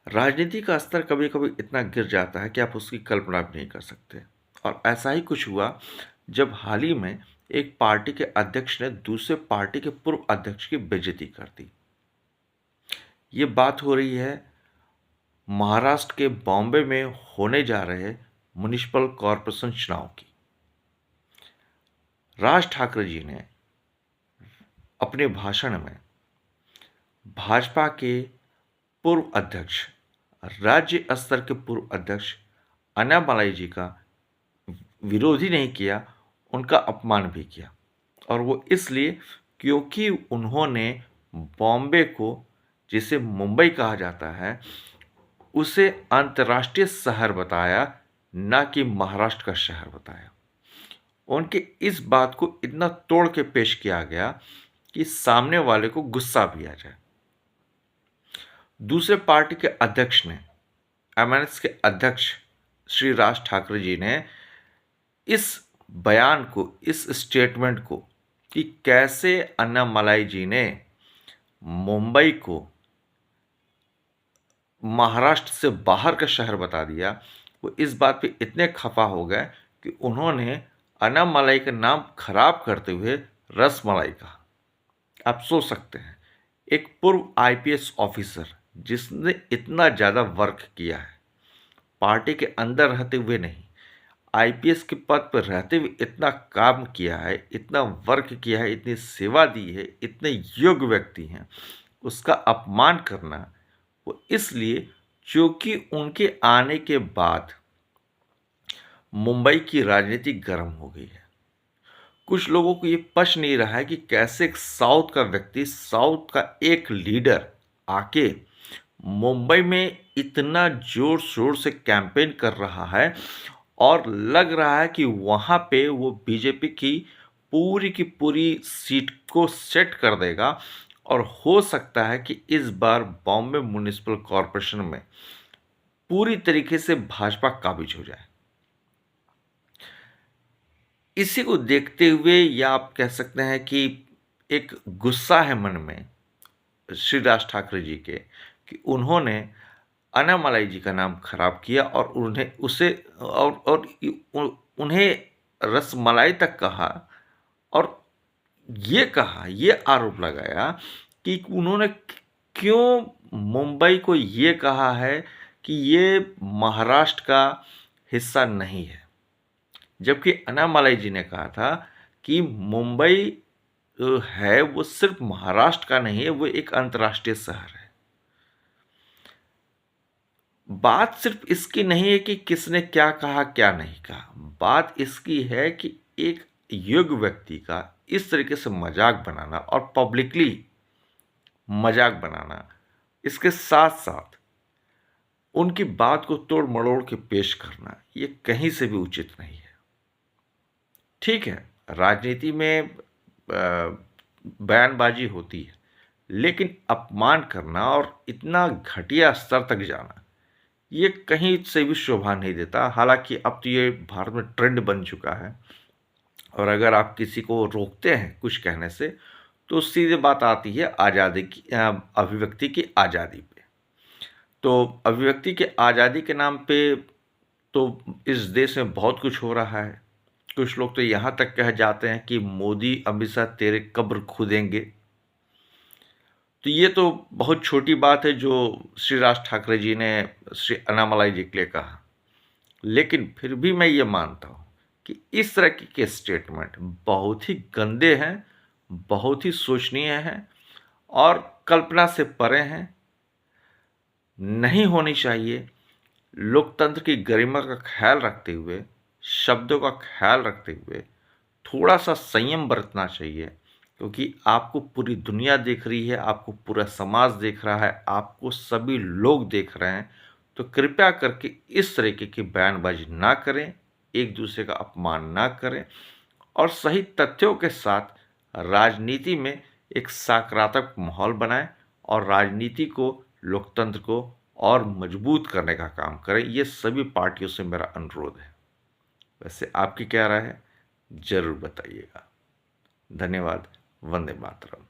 राजनीति का स्तर कभी-कभी इतना गिर जाता है कि आप उसकी कल्पना भी नहीं कर सकते। और ऐसा ही कुछ हुआ जब हाल ही में एक पार्टी के अध्यक्ष ने दूसरे पार्टी के पूर्व अध्यक्ष की बेइज्जती कर दी। ये बात हो रही है महाराष्ट्र के बॉम्बे में होने जा रहे म्युनिसिपल कॉर्पोरेशन चुनाव की। राज ठाकरे जी ने अपने भाषण में भाजपा के पूर्व अध्यक्ष, राज्य स्तर के पूर्व अध्यक्ष अन्नामलाई जी का विरोध ही नहीं किया, उनका अपमान भी किया। और वो इसलिए क्योंकि उन्होंने बॉम्बे को, जिसे मुंबई कहा जाता है, उसे अंतर्राष्ट्रीय शहर बताया, ना कि महाराष्ट्र का शहर बताया। उनके इस बात को इतना तोड़ के पेश किया गया कि सामने वाले को गुस्सा भी आ जाए। दूसरे पार्टी के अध्यक्ष ने, एमएनएस के अध्यक्ष श्री राज ठाकरे जी ने इस बयान को, इस स्टेटमेंट को, कि कैसे अन्नामलाई जी ने मुंबई को महाराष्ट्र से बाहर का शहर बता दिया, वो इस बात पे इतने खफा हो गए कि उन्होंने अन्नामलाई का नाम खराब करते हुए रसमलाई कहा। आप सोच सकते हैं, एक पूर्व आईपीएस ऑफिसर जिसने इतना ज़्यादा वर्क किया है, पार्टी के अंदर रहते हुए नहीं, आईपीएस के पद पर रहते हुए इतना काम किया है, इतना वर्क किया है, इतनी सेवा दी है, इतने योग्य व्यक्ति हैं, उसका अपमान करना वो इसलिए क्योंकि उनके आने के बाद मुंबई की राजनीति गर्म हो गई है। कुछ लोगों को ये पच नहीं रहा है कि कैसे एक साउथ का व्यक्ति, साउथ का एक लीडर आके मुंबई में इतना जोर शोर से कैंपेन कर रहा है और लग रहा है कि वहाँ पे वो बीजेपी की पूरी सीट को सेट कर देगा और हो सकता है कि इस बार बॉम्बे म्युनिसिपल कॉर्पोरेशन में पूरी तरीके से भाजपा काबिज हो जाए। इसी को देखते हुए, या आप कह सकते हैं कि एक गुस्सा है मन में श्री राज ठाकरे जी के कि उन्होंने अन्नामलाई जी का नाम खराब किया और उन्हें रसमलाई तक कहा, और ये आरोप लगाया कि उन्होंने क्यों मुंबई को ये कहा है कि ये महाराष्ट्र का हिस्सा नहीं है, जबकि अन्नामलाई जी ने कहा था कि मुंबई है वो सिर्फ महाराष्ट्र का नहीं है, वो एक अंतर्राष्ट्रीय शहर है। बात सिर्फ इसकी नहीं है कि किसने क्या कहा क्या नहीं कहा, बात इसकी है कि एक योग्य व्यक्ति का इस तरीके से मजाक बनाना और पब्लिकली मजाक बनाना, इसके साथ साथ उनकी बात को तोड़ मरोड़ के पेश करना, ये कहीं से भी उचित नहीं है। ठीक है, राजनीति में बयानबाजी होती है, लेकिन अपमान करना और इतना घटिया स्तर तक जाना, ये कहीं से भी शोभा नहीं देता। हालांकि अब तो ये भारत में ट्रेंड बन चुका है, और अगर आप किसी को रोकते हैं कुछ कहने से, तो सीधे बात आती है आज़ादी की, अभिव्यक्ति की आज़ादी पे। तो अभिव्यक्ति के आज़ादी के नाम पे तो इस देश में बहुत कुछ हो रहा है। कुछ लोग तो यहाँ तक कह जाते हैं कि मोदी अमित शाह तेरे कब्र खोदेंगे। तो ये तो बहुत छोटी बात है जो श्री राज ठाकरे जी ने श्री अन्नामलाई जी के लिए कहा, लेकिन फिर भी मैं ये मानता हूँ कि इस तरह के स्टेटमेंट बहुत ही गंदे हैं, बहुत ही शोचनीय हैं और कल्पना से परे हैं, नहीं होनी चाहिए। लोकतंत्र की गरिमा का ख्याल रखते हुए, शब्दों का ख्याल रखते हुए थोड़ा सा संयम बरतना चाहिए, क्योंकि आपको पूरी दुनिया देख रही है, आपको पूरा समाज देख रहा है, आपको सभी लोग देख रहे हैं। तो कृपया करके इस तरीके की बयानबाजी ना करें, एक दूसरे का अपमान ना करें, और सही तथ्यों के साथ राजनीति में एक सकारात्मक माहौल बनाएं और राजनीति को, लोकतंत्र को और मजबूत करने का काम करें। ये सभी पार्टियों से मेरा अनुरोध है। वैसे आपकी क्या राय है, ज़रूर बताइएगा। धन्यवाद। वंदे मातरम।